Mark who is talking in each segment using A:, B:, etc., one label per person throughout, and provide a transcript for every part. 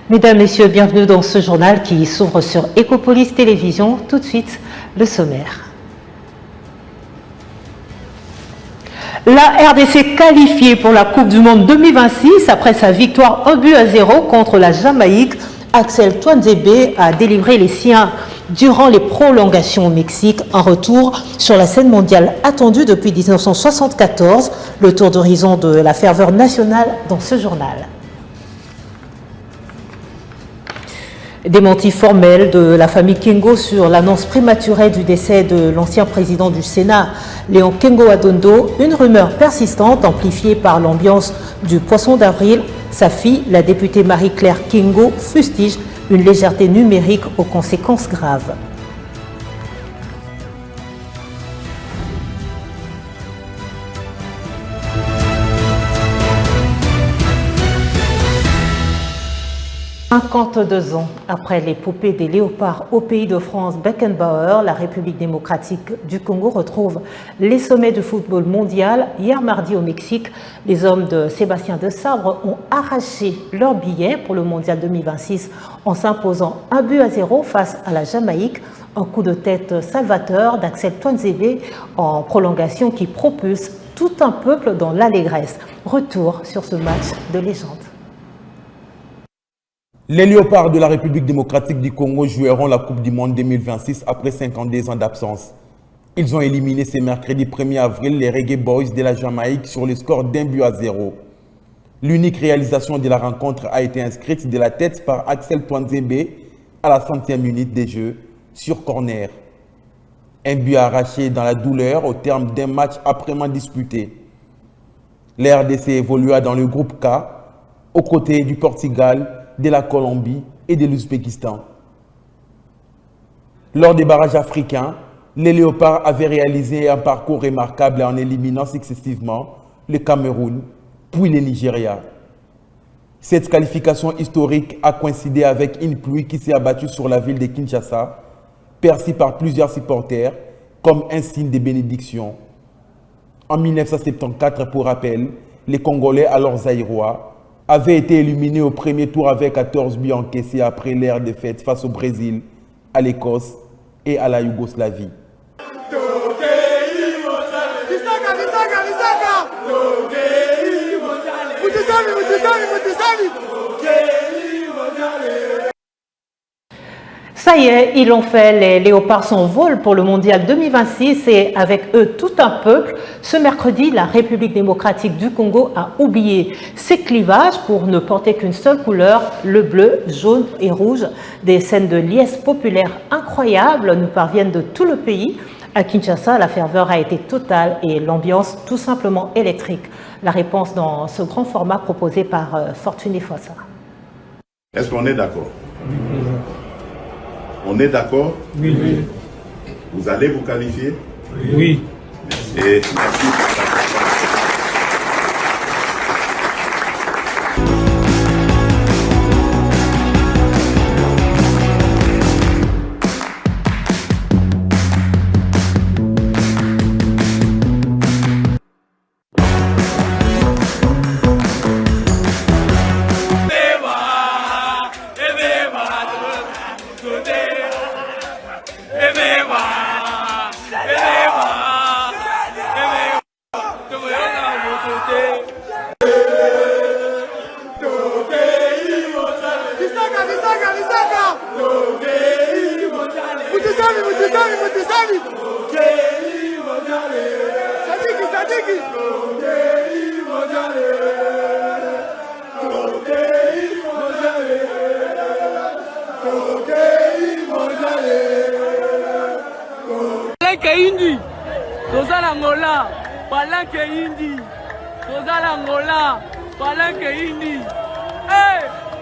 A: Mesdames, Messieurs, bienvenue dans ce journal qui s'ouvre sur Ecopolis Télévision. Tout de suite, le sommaire. La RDC qualifiée pour la Coupe du Monde 2026 après sa victoire 1-0 contre la Jamaïque. Axel Tuanzebe a délivré les siens durant les prolongations au Mexique. Un retour sur la scène mondiale attendue depuis 1974. Le tour d'horizon de la ferveur nationale dans ce journal. Démenti formel de la famille Kengo sur l'annonce prématurée du décès de l'ancien président du Sénat, Léon Kengo Adondo, une rumeur persistante amplifiée par l'ambiance du poisson d'avril. Sa fille, la députée Marie-Claire Kengo, fustige une légèreté numérique aux conséquences graves. « 52 ans après l'épopée des léopards au pays de France Beckenbauer, la République démocratique du Congo retrouve les sommets du football mondial. Hier mardi au Mexique, les hommes de Sébastien Desabre ont arraché leur billet pour le mondial 2026 en s'imposant 1-0 face à la Jamaïque. Un coup de tête salvateur d'Axel Tuanzebe en prolongation qui propulse tout un peuple dans l'allégresse. Retour sur ce match de légende.
B: Les Léopards de la République démocratique du Congo joueront la Coupe du Monde 2026 après 52 ans d'absence. Ils ont éliminé ce mercredi 1er avril les Reggae Boys de la Jamaïque sur le score d'1-0. L'unique réalisation de la rencontre a été inscrite de la tête par Axel Tuanzebe à la 100e minute des Jeux sur corner. Un but arraché dans la douleur au terme d'un match âprement disputé. La RDC évolua dans le groupe K, aux côtés du Portugal, de la Colombie et de l'Ouzbékistan. Lors des barrages africains, les Léopards avaient réalisé un parcours remarquable en éliminant successivement le Cameroun, puis le Nigeria. Cette qualification historique a coïncidé avec une pluie qui s'est abattue sur la ville de Kinshasa, perçue par plusieurs supporters comme un signe de bénédiction. En 1974, pour rappel, les Congolais, alors zaïrois, avait été éliminé au premier tour avec 14 buts encaissés après l'ère défaite face au Brésil, à l'Écosse et à la Yougoslavie.
A: Ça y est, ils l'ont fait, les Léopards s'envolent pour le mondial 2026 et avec eux tout un peuple. Ce mercredi, la République démocratique du Congo a oublié ses clivages pour ne porter qu'une seule couleur, le bleu, jaune et rouge. Des scènes de liesse populaire incroyables nous parviennent de tout le pays. À Kinshasa, la ferveur a été totale et l'ambiance tout simplement électrique. La réponse dans ce grand format proposé par Fortuné Fossa.
C: Est-ce qu'on est d'accord? On est d'accord?
D: Oui. Oui.
C: Vous allez vous qualifier?
D: Oui.
C: Et merci.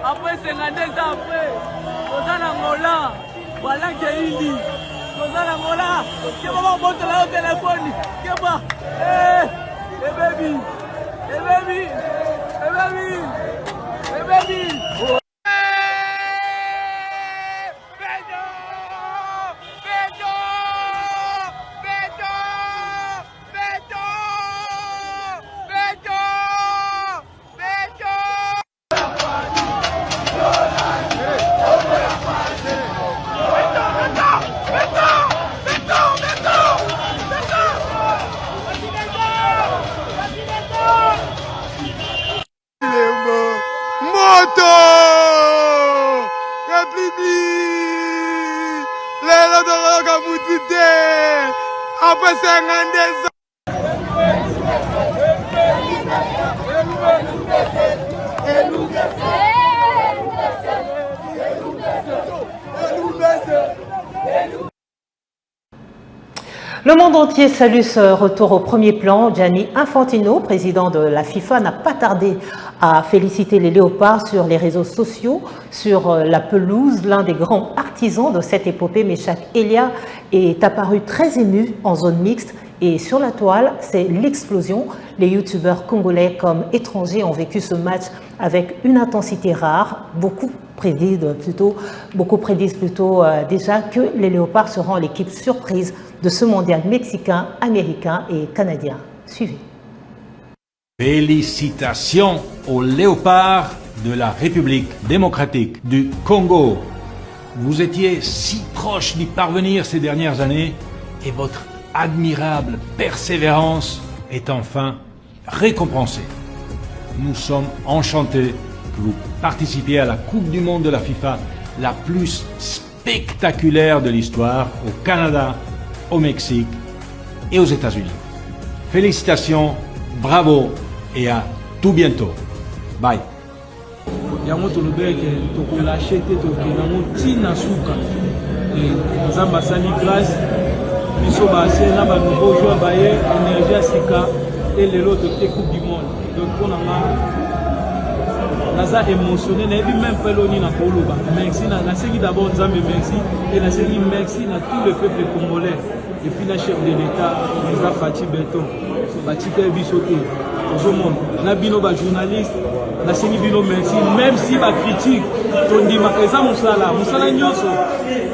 E: Après 52 ans après, aux Angola, voilà qui est indi. Aux Angola, qui va monter là au téléphone, qui va, baby, baby, baby, baby.
A: Le monde entier salue ce retour au premier plan. Gianni Infantino, président de la FIFA, n'a pas tardé à féliciter les léopards sur les réseaux sociaux, sur la pelouse. L'un des grands artisans de cette épopée, Meshak Elia, est apparu très ému en zone mixte. Et sur la toile, c'est l'explosion. Les youtubeurs congolais comme étrangers ont vécu ce match avec une intensité rare. Beaucoup prédisent plutôt déjà que les léopards seront l'équipe surprise de ce mondial mexicain, américain et canadien. Suivez.
D: Félicitations aux léopards de la République démocratique du Congo. Vous étiez si proche d'y parvenir ces dernières années et votre admirable persévérance est enfin récompensée. Nous sommes enchantés que vous participiez à la Coupe du Monde de la FIFA, la plus spectaculaire de l'histoire, au Canada, au Mexique et aux États-Unis. Félicitations, bravo et à tout bientôt. Bye.
E: yango tolobeke tokolâche te tokende yango ntina suka nzambe asali grâce biso base na banouveau joueur baye énergie ya sika te lelo toke coupe du monde donc mpo na nga naza émotionné nayebi même mpe eloni na koloba merci nasengi d'abord nzambe merci et nasengi merci na tout le peuple congolais et puis na chef de l'état eza Fati Beton batika biso te ozomona na bino bajournaliste nasengi bino merci même si bacritique tondimaka eza mosala nyonso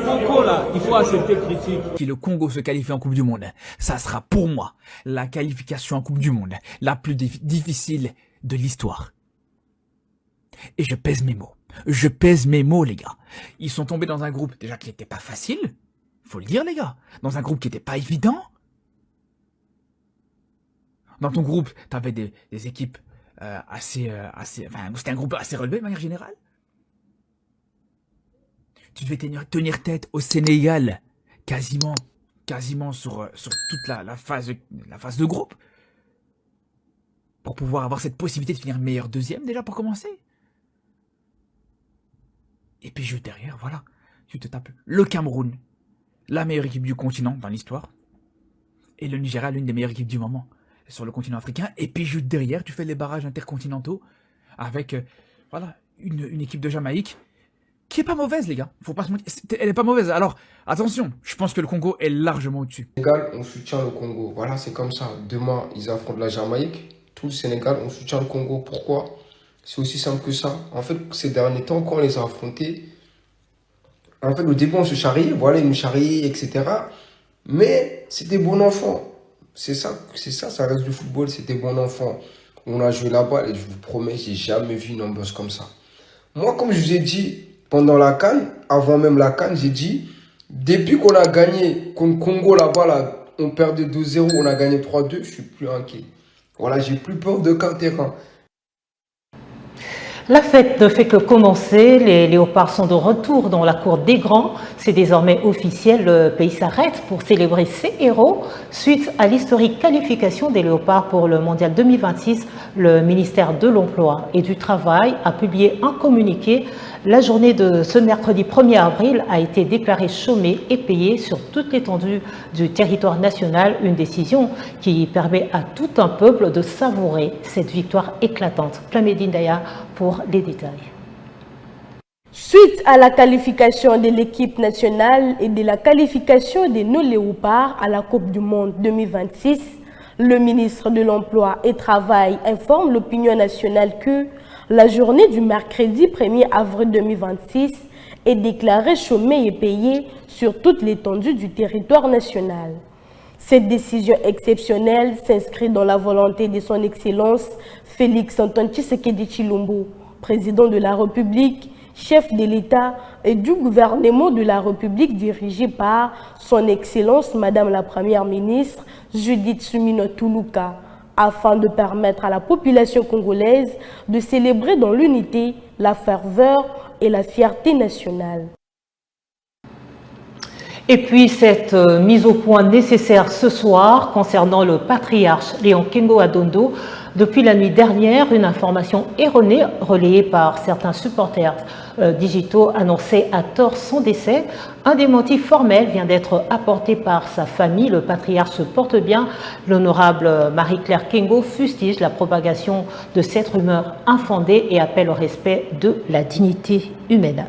E: kokola il faut accepter critique.
F: Si le Congo se qualifie en Coupe du Monde, ça sera pour moi la qualification en Coupe du Monde la plus difficile de l'histoire. Et je pèse mes mots. Je pèse mes mots, les gars. Ils sont tombés dans un groupe déjà qui n'était pas facile. Faut le dire, les gars. Dans un groupe qui n'était pas évident. Dans ton groupe, t'avais des équipes enfin, c'était un groupe assez relevé de manière générale. Tu devais tenir tête au Sénégal, quasiment sur toute la phase de groupe. Pour pouvoir avoir cette possibilité de finir meilleur deuxième, déjà, pour commencer. Et puis juste derrière, voilà, tu te tapes le Cameroun, la meilleure équipe du continent dans l'histoire, et le Nigeria, l'une des meilleures équipes du moment sur le continent africain. Et puis juste derrière, tu fais les barrages intercontinentaux avec voilà, une équipe de Jamaïque qui est pas mauvaise, les gars. Faut pas se mentir, elle est pas mauvaise. Alors attention, je pense que le Congo est largement au-dessus.
G: Sénégal, on soutient le Congo. Voilà, c'est comme ça. Demain, ils affrontent la Jamaïque. Tout le Sénégal, on soutient le Congo. Pourquoi? C'est aussi simple que ça. En fait, ces derniers temps, quand on les a affrontés, en fait, au début, on se charriait, voilà, ils nous charriaient, etc. Mais c'était bon enfant. C'est ça, ça reste du football, c'était bon enfant. On a joué là-bas et je vous promets, j'ai jamais vu une ambiance comme ça. Moi, comme je vous ai dit, pendant la CAN, avant même la CAN, j'ai dit, depuis qu'on a gagné contre Congo là-bas, là, on perdait 2-0, on a gagné 3-2, je suis plus inquiet. Voilà, j'ai plus peur de qu'un terrain.
A: La fête ne fait que commencer, les léopards sont de retour dans la cour des grands. C'est désormais officiel, le pays s'arrête pour célébrer ses héros. Suite à l'historique qualification des léopards pour le mondial 2026, le ministère de l'Emploi et du Travail a publié un communiqué. La journée de ce mercredi 1er avril a été déclarée chômée et payée sur toute l'étendue du territoire national, une décision qui permet à tout un peuple de savourer cette victoire éclatante. Clamédine Daya pour les détails.
H: Suite à la qualification de l'équipe nationale et de la qualification de nos léopards à la Coupe du Monde 2026, le ministre de l'Emploi et Travail informe l'opinion nationale que la journée du mercredi 1er avril 2026 est déclarée chômée et payée sur toute l'étendue du territoire national. Cette décision exceptionnelle s'inscrit dans la volonté de son Excellence Félix Antoine Tshisekedi Tshilombo, président de la République, chef de l'État et du gouvernement de la République dirigé par son Excellence Madame la Première ministre Judith Suminwa Tuluka, afin de permettre à la population congolaise de célébrer dans l'unité, la ferveur et la fierté nationale.
A: Et puis cette mise au point nécessaire ce soir concernant le patriarche Léon Kengo Adondo. Depuis la nuit dernière, une information erronée relayée par certains supporters digitaux annonçait à tort son décès. Un démenti formel vient d'être apporté par sa famille. Le patriarche se porte bien. L'honorable Marie-Claire Kengo fustige la propagation de cette rumeur infondée et appelle au respect de la dignité humaine.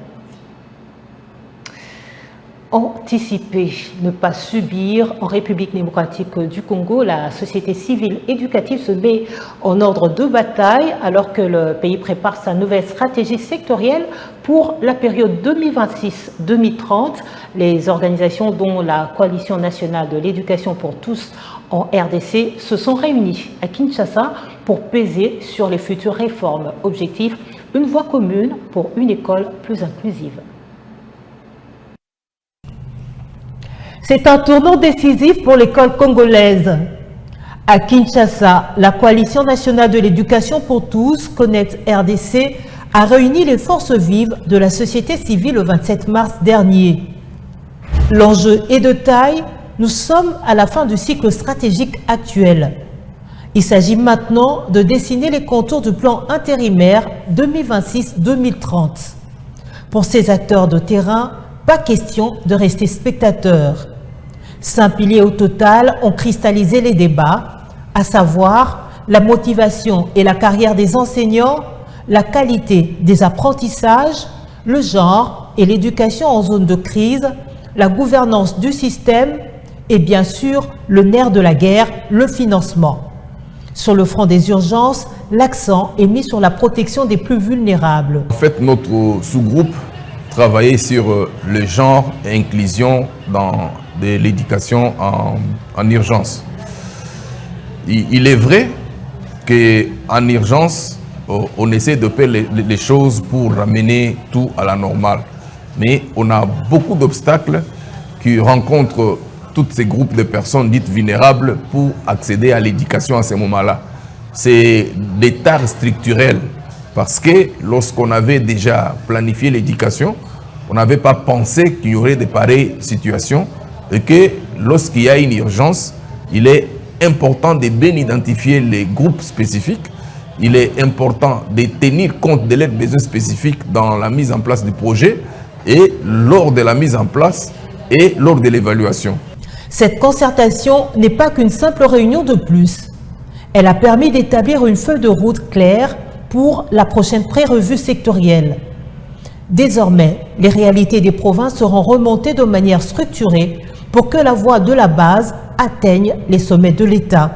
A: Anticiper, ne pas subir. En République démocratique du Congo, la société civile éducative se met en ordre de bataille alors que le pays prépare sa nouvelle stratégie sectorielle pour la période 2026-2030. Les organisations dont la Coalition nationale de l'éducation pour tous en RDC se sont réunies à Kinshasa pour peser sur les futures réformes. Objectif, une voie commune pour une école plus inclusive. C'est un tournant décisif pour l'école congolaise. À Kinshasa, la Coalition nationale de l'éducation pour tous, Connect RDC, a réuni les forces vives de la société civile le 27 mars dernier. L'enjeu est de taille, nous sommes à la fin du cycle stratégique actuel. Il s'agit maintenant de dessiner les contours du plan intérimaire 2026-2030. Pour ces acteurs de terrain, pas question de rester spectateurs. 5 piliers au total ont cristallisé les débats, à savoir la motivation et la carrière des enseignants, la qualité des apprentissages, le genre et l'éducation en zone de crise, la gouvernance du système et bien sûr le nerf de la guerre, le financement. Sur le front des urgences, l'accent est mis sur la protection des plus vulnérables.
I: En fait, notre sous-groupe travailler sur le genre et inclusion dans de l'éducation en urgence. Il est vrai qu'en urgence, on essaie de faire les choses pour ramener tout à la normale. Mais on a beaucoup d'obstacles qui rencontrent tous ces groupes de personnes dites vulnérables pour accéder à l'éducation à ce moment-là. C'est des tares structurels. Parce que lorsqu'on avait déjà planifié l'éducation, on n'avait pas pensé qu'il y aurait de pareilles situations et que lorsqu'il y a une urgence, il est important de bien identifier les groupes spécifiques. Il est important de tenir compte de leurs besoins spécifiques dans la mise en place du projet et lors de la mise en place et lors de l'évaluation.
A: Cette concertation n'est pas qu'une simple réunion de plus. Elle a permis d'établir une feuille de route claire pour la prochaine pré-revue sectorielle. Désormais, les réalités des provinces seront remontées de manière structurée pour que la voie de la base atteigne les sommets de l'État.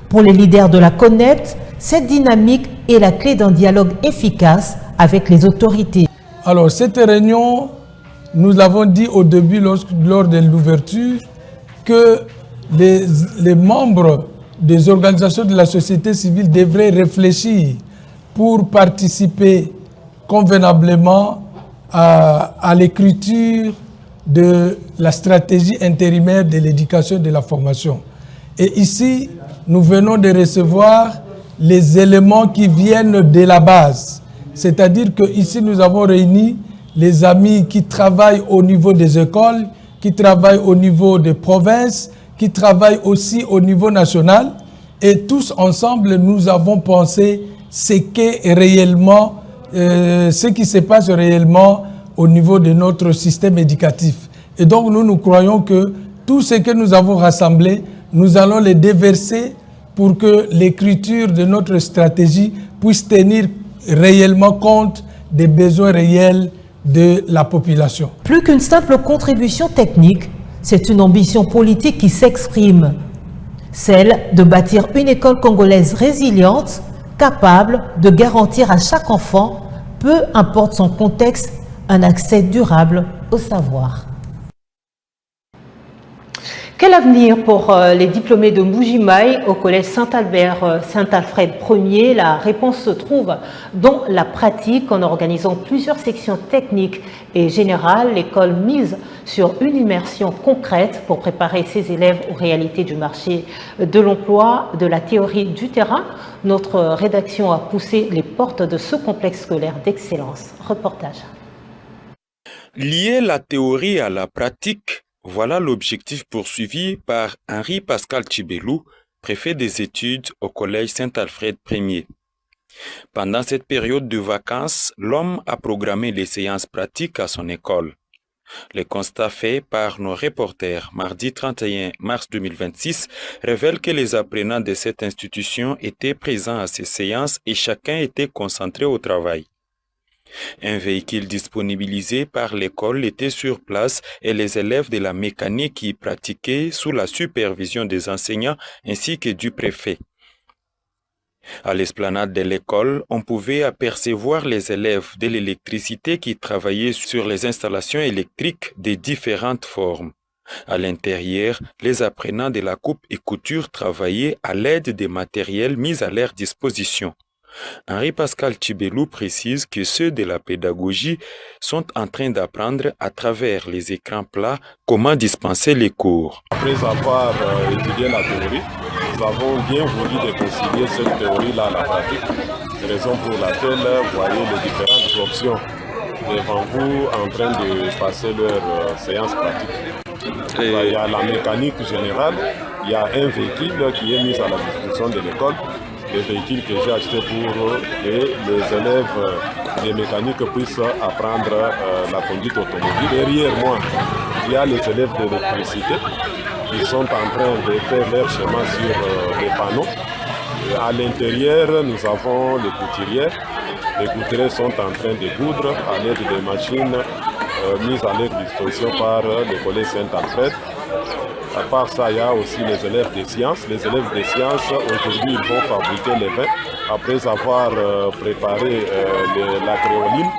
A: Pour les leaders de la CONEPT, cette dynamique est la clé d'un dialogue efficace avec les autorités.
J: Alors, cette réunion, nous l'avons dit au début lors de l'ouverture, que les membres des organisations de la société civile devraient réfléchir pour participer convenablement à l'écriture de la stratégie intérimaire de l'éducation et de la formation. Et ici, nous venons de recevoir les éléments qui viennent de la base. C'est-à-dire qu'ici, nous avons réuni les amis qui travaillent au niveau des écoles, qui travaillent au niveau des provinces, qui travaillent aussi au niveau national. Et tous ensemble, nous avons pensé ce qui se passe réellement au niveau de notre système éducatif. Et donc, nous croyons que tout ce que nous avons rassemblé, nous allons les déverser pour que l'écriture de notre stratégie puisse tenir réellement compte des besoins réels de la population.
A: Plus qu'une simple contribution technique, c'est une ambition politique qui s'exprime. Celle de bâtir une école congolaise résiliente, capable de garantir à chaque enfant, peu importe son contexte, un accès durable au savoir. Quel avenir pour les diplômés de Mbuji-Mayi au collège Saint-Alfred Ier? La réponse se trouve dans la pratique. En organisant plusieurs sections techniques et générales, l'école mise sur une immersion concrète pour préparer ses élèves aux réalités du marché de l'emploi, de la théorie du terrain. Notre rédaction a poussé les portes de ce complexe scolaire d'excellence. Reportage.
K: Lier la théorie à la pratique Voilà l'objectif poursuivi par Henri-Pascal Tchibelou, préfet des études au collège Saint-Alfred Ier. Pendant cette période de vacances, l'homme a programmé les séances pratiques à son école. Les constats faits par nos reporters mardi 31 mars 2026 révèlent que les apprenants de cette institution étaient présents à ces séances et chacun était concentré au travail. Un véhicule disponibilisé par l'école était sur place et les élèves de la mécanique y pratiquaient sous la supervision des enseignants ainsi que du préfet. À l'esplanade de l'école, on pouvait apercevoir les élèves de l'électricité qui travaillaient sur les installations électriques de différentes formes. À l'intérieur, les apprenants de la coupe et couture travaillaient à l'aide des matériels mis à leur disposition. Henri-Pascal Tchibelou précise que ceux de la pédagogie sont en train d'apprendre à travers les écrans plats comment dispenser les cours.
L: Après avoir étudié la théorie, nous avons bien voulu déconcilier cette théorie-là à la pratique, raison pour laquelle vous voyez les différentes options devant vous en train de passer leur séance pratique. Il y a la mécanique générale, il y a un véhicule qui est mis à la disposition de l'école, le véhicule que j'ai acheté pour que les élèves de mécanique puissent apprendre la conduite automobile. Derrière moi, il y a les élèves de l'électricité qui sont en train de faire leur schéma sur les panneaux. À l'intérieur, nous avons les couturières. Les couturières sont en train de coudre à l'aide des machines mises à leur disposition par le collège Saint-Alfred. À part ça, il y a aussi les élèves des sciences. Les élèves des sciences, aujourd'hui, ils vont fabriquer les vins. Après avoir préparé la créoline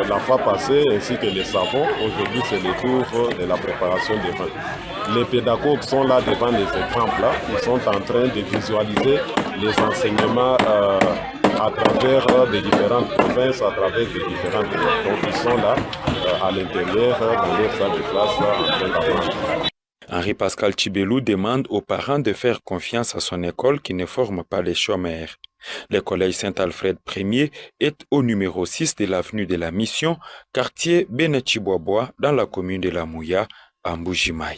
L: la fois passée, ainsi que les savons, aujourd'hui, c'est le tour de la préparation des vins. Les pédagogues sont là devant les écrans plats. Ils sont en train de visualiser les enseignements à travers les différentes provinces, à travers les différentes régions. Donc, ils sont là, à l'intérieur, dans leur salle de classe, en train d'apprendre.
K: Henri-Pascal Tchibelou demande aux parents de faire confiance à son école qui ne forme pas les chômeurs. Le collège Saint-Alfred Ier est au numéro 6 de l'avenue de la Mission, quartier Benetchiboaboa, dans la commune de La Mouya, à Mbujimaï.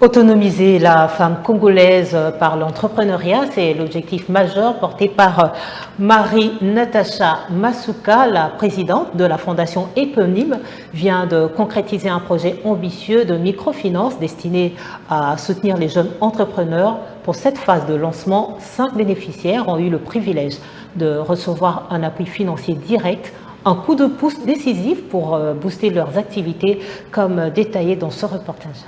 A: Autonomiser la femme congolaise par l'entrepreneuriat, c'est l'objectif majeur porté par Marie-Natacha Masuka, la présidente de la fondation éponyme, vient de concrétiser un projet ambitieux de microfinance destiné à soutenir les jeunes entrepreneurs. Pour cette phase de lancement, 5 bénéficiaires ont eu le privilège de recevoir un appui financier direct, un coup de pouce décisif pour booster leurs activités, comme détaillé dans ce reportage.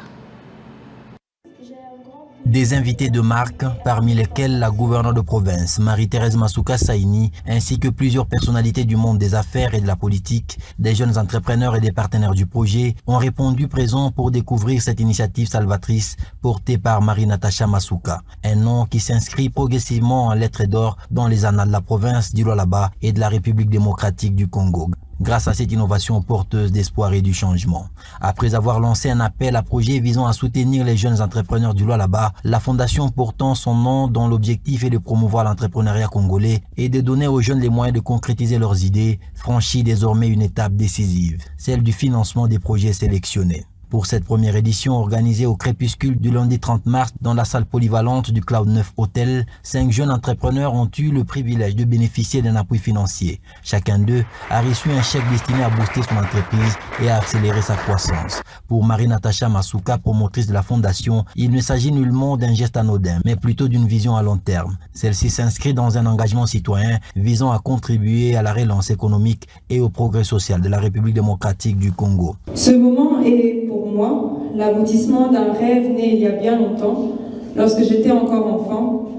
M: Des invités de marque, parmi lesquels la gouverneure de province, Marie-Thérèse Masuka Saini, ainsi que plusieurs personnalités du monde des affaires et de la politique, des jeunes entrepreneurs et des partenaires du projet, ont répondu présents pour découvrir cette initiative salvatrice portée par Marie-Natacha Masuka, un nom qui s'inscrit progressivement en lettres d'or dans les annales de la province du Lualaba et de la République démocratique du Congo. Grâce à cette innovation porteuse d'espoir et du changement. Après avoir lancé un appel à projet visant à soutenir les jeunes entrepreneurs du Lualaba, la fondation portant son nom dont l'objectif est de promouvoir l'entrepreneuriat congolais et de donner aux jeunes les moyens de concrétiser leurs idées, franchit désormais une étape décisive, celle du financement des projets sélectionnés. Pour cette première édition organisée au crépuscule du lundi 30 mars dans la salle polyvalente du Cloud 9 Hotel, 5 jeunes entrepreneurs ont eu le privilège de bénéficier d'un appui financier. Chacun d'eux a reçu un chèque destiné à booster son entreprise et à accélérer sa croissance. Pour Marie-Natacha Masuka, promotrice de la fondation, il ne s'agit nullement d'un geste anodin, mais plutôt d'une vision à long terme. Celle-ci s'inscrit dans un engagement citoyen visant à contribuer à la relance économique et au progrès social de la République démocratique du Congo.
N: Ce moment est pour moi l'aboutissement d'un rêve né il y a bien longtemps, lorsque j'étais encore enfant.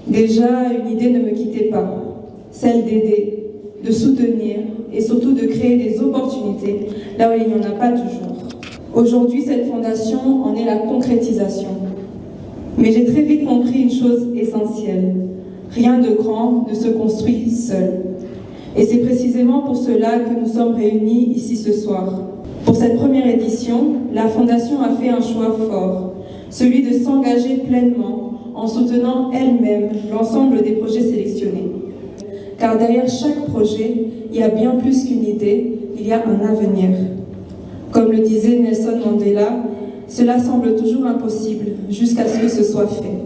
N: Déjà, une idée ne me quittait pas, celle d'aider, de soutenir et surtout de créer des opportunités là où il n'y en a pas toujours. Aujourd'hui, cette fondation en est la concrétisation. Mais j'ai très vite compris une chose essentielle. Rien de grand ne se construit seul. Et c'est précisément pour cela que nous sommes réunis ici ce soir. Pour cette première édition, la Fondation a fait un choix fort, celui de s'engager pleinement en soutenant elle-même l'ensemble des projets sélectionnés. Car derrière chaque projet, il y a bien plus qu'une idée, il y a un avenir. Comme le disait Nelson Mandela, cela semble toujours impossible jusqu'à ce que ce soit fait.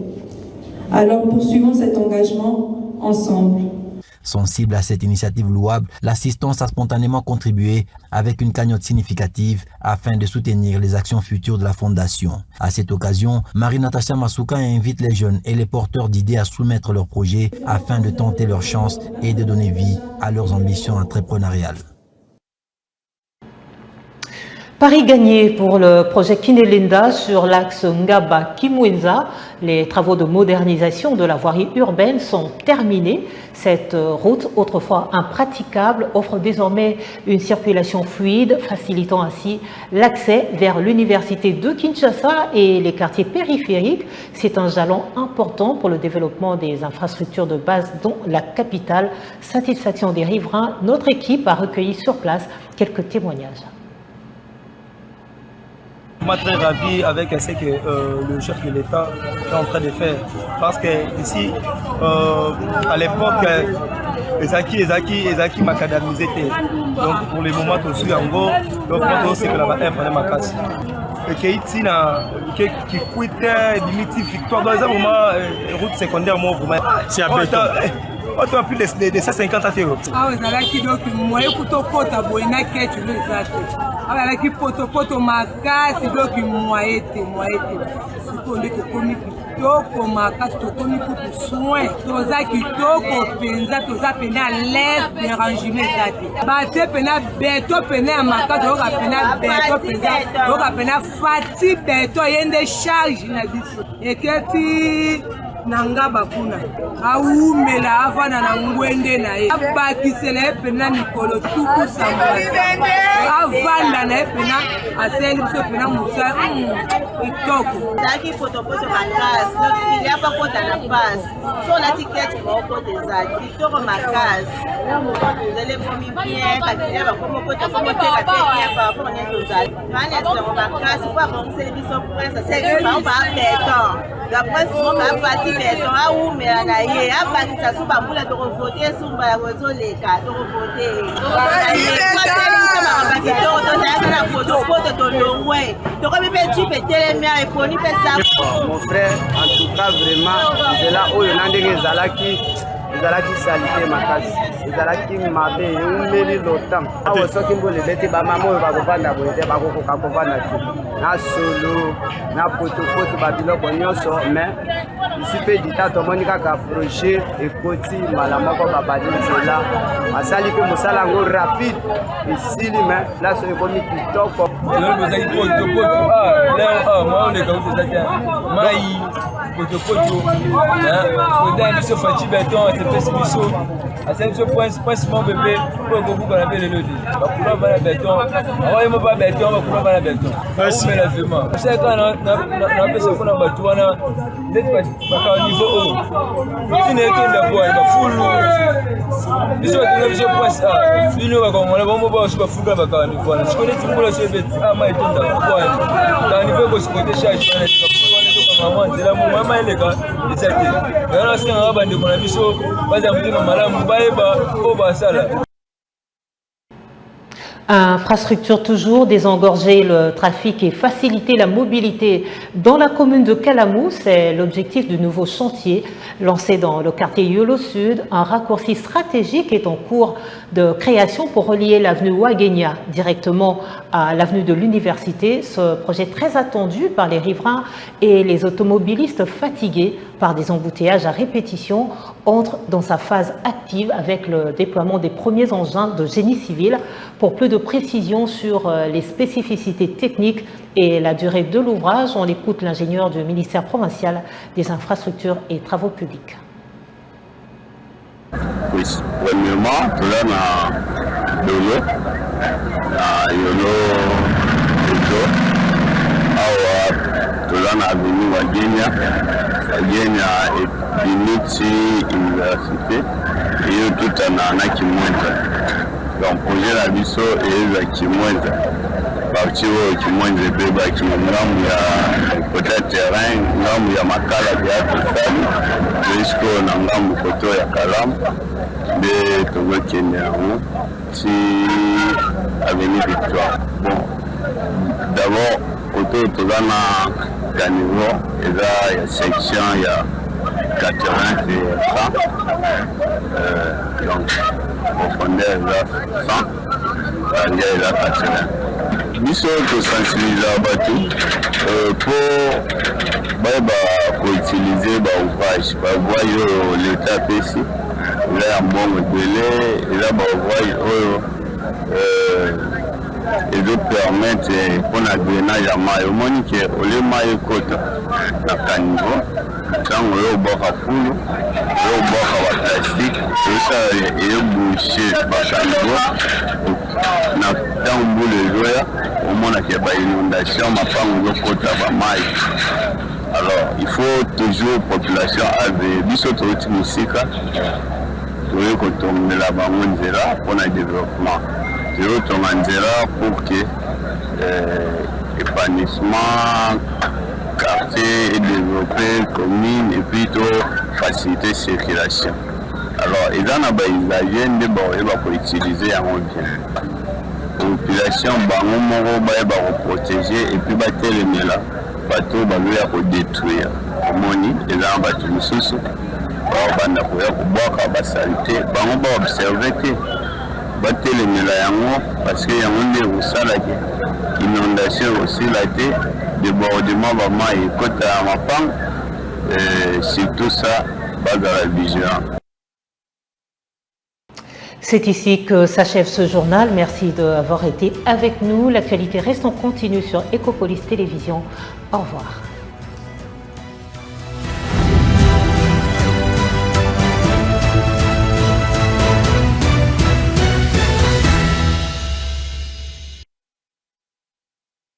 N: Alors poursuivons cet engagement ensemble.
M: Sensible à cette initiative louable, l'assistance a spontanément contribué avec une cagnotte significative afin de soutenir les actions futures de la Fondation. À cette occasion, Marie-Natacha Masuka invite les jeunes et les porteurs d'idées à soumettre leurs projets afin de tenter leur chance et de donner vie à leurs ambitions entrepreneuriales.
A: Paris gagné pour le projet Kinelinda sur l'axe Ngaba-Kimwenza. Les travaux de modernisation de la voirie urbaine sont terminés. Cette route, autrefois impraticable, offre désormais une circulation fluide, facilitant ainsi l'accès vers l'université de Kinshasa et les quartiers périphériques. C'est un jalon important pour le développement des infrastructures de base, dont la capitale. Satisfaction des riverains, notre équipe a recueilli sur place quelques témoignages.
O: Moi, très ravi avec ce que le chef de l'État est en train de faire. Parce que ici, à l'époque, Ezaki macadamisé. Donc, pour le moment, tout suit en gros, donc, on sait que la bataille est ma casse. Et qui quitte Dimitri Victoire, dans un moment, route secondaire, moi, vraiment. C'est un peu. On a plus de 150 euros.
P: Ah, vous avez qui donc, moi, écoute, au côté, boina, que tu veux ça. Ah, la qui poto, ma casse, donc, moi, été. C'est pour les commis, toko, ma casse, toko, pour soin. Toza qui toko, penza, toza, pena, l'aise, dérangement, ça. Batte, pena, béto, pena, ma casse, donc, pena, béto, penza, donc, pena, fatigue, béto, y a des charges, na biso. Et que tu. Nanga bakuna aumela avana na ngwende na ye abakisela epena nikolo tuku samasa avanda na epena aseli biso pena musa itoko
Q: zaki fotopoto makasi donc il y a pas kota na passe so la ticket moko tezaki toko makasi zele komi bien kakile ba komo kota komo teka teka ba pour ne tozali mane zero makasi kwa bonseli biso presse c'est ba béton d'après ce ba parti béton a oumela na ye abakisa so ba mbula to voter sumba ya kozoleka to voter
R: mon frère, en tout cas vraiment, c'est là où il y a des zalaki salité makasi, zalaki mabe, umeli lotam. Awo soki mbole beti ba mamo ba kovanda boite ba kokoka kovanda tu. Na solo, na poto ba biloko nyonso, mais ici pe dita to moni kaka projet ekoti malamoko ba badi nzela. Asali ke musala ngo rapide, isili mais là so ekomi kitoko.
O: Lelo bezaki poto leo moi on est comme ça mai poto on biso fati béton c'est biso asa biso principalement bébé pour que vous connaissez le lodi bakula bana béton awa yemo ba béton bakula bana béton mais la vraiment c'est quand na pesa kuna batu wana net ba niveau haut tu n'es que d'abord ba full biso tuna biso poisse bino ba komona bombo ba su ba fuga ba ka niveau na sikone timbola se bet mai tonda kwa ka niveau ko sikone charge na maman nzela mo mama eleka ezate yana singa ba ndeko na biso baza mutima malamu bayeba o basala.
A: Infrastructure toujours, désengorger le trafic et faciliter la mobilité dans la commune de Kalamou, c'est l'objectif du nouveau chantier lancé dans le quartier Yolo Sud. Un raccourci stratégique est en cours de création pour relier l'avenue Ouagenia directement à l'avenue de l'Université. Ce projet très attendu par les riverains et les automobilistes fatigués par des embouteillages à répétition entre dans sa phase active avec le déploiement des premiers engins de génie civil. Pour plus de précisions sur les spécificités techniques et la durée de l'ouvrage, on écoute l'ingénieur du ministère provincial des infrastructures et travaux publics.
S: Oui, premièrement, tout là, na avenue Ouagenia et Dimitri Université et tout na Kimwenza. Donc projet la biso et Kimwenza. Parti au Kimwenza beba qui ngamu ya côté terrain, ngamu ya makala ya tofali, jusqu'au ngamu côté ya Kalam de Togo Kenya. Si Avenue Victoire. Bon, d'abord, côté Tozana Caniveau, il y a section, il y a 80 et 100. Donc, profondeur, il y a 100. Il y a 80. Nous sommes sensibilisés à Batou pour utiliser l'ouvrage. L'État ici, il y a un bon délai, il y a un ouvrage qui permet pour la drainage à maille. Au moins, que le maille côté à caniveau, quand on a un foule, on a un plastique, tout ça est bouché par caniveau. Dans le bout de joie, au moins qu'il y a une inondation, ma femme nous côté à maille. Alors, il faut toujours population avec des autres musiques pour que tombe là-bas pour le développement. Toujours tomber pour que l'épanouissement quartier est développé, commune et puis faciliter la circulation. Alors, il y a des agents pour utiliser un bien. La population va protéger et puis va télémer là. Bateau va détruire. Moni, et là, on va tout le sous. On va boire, on va s'arrêter. On va observer que parce qu'il y a un salade, inondation aussi la tête, débordement vraiment et côté à ma femme, c'est tout ça, pas dans la vigilance.
A: C'est ici que s'achève ce journal. Merci d'avoir été avec nous. L'actualité reste en continu sur Ecopolis Télévision. Au revoir.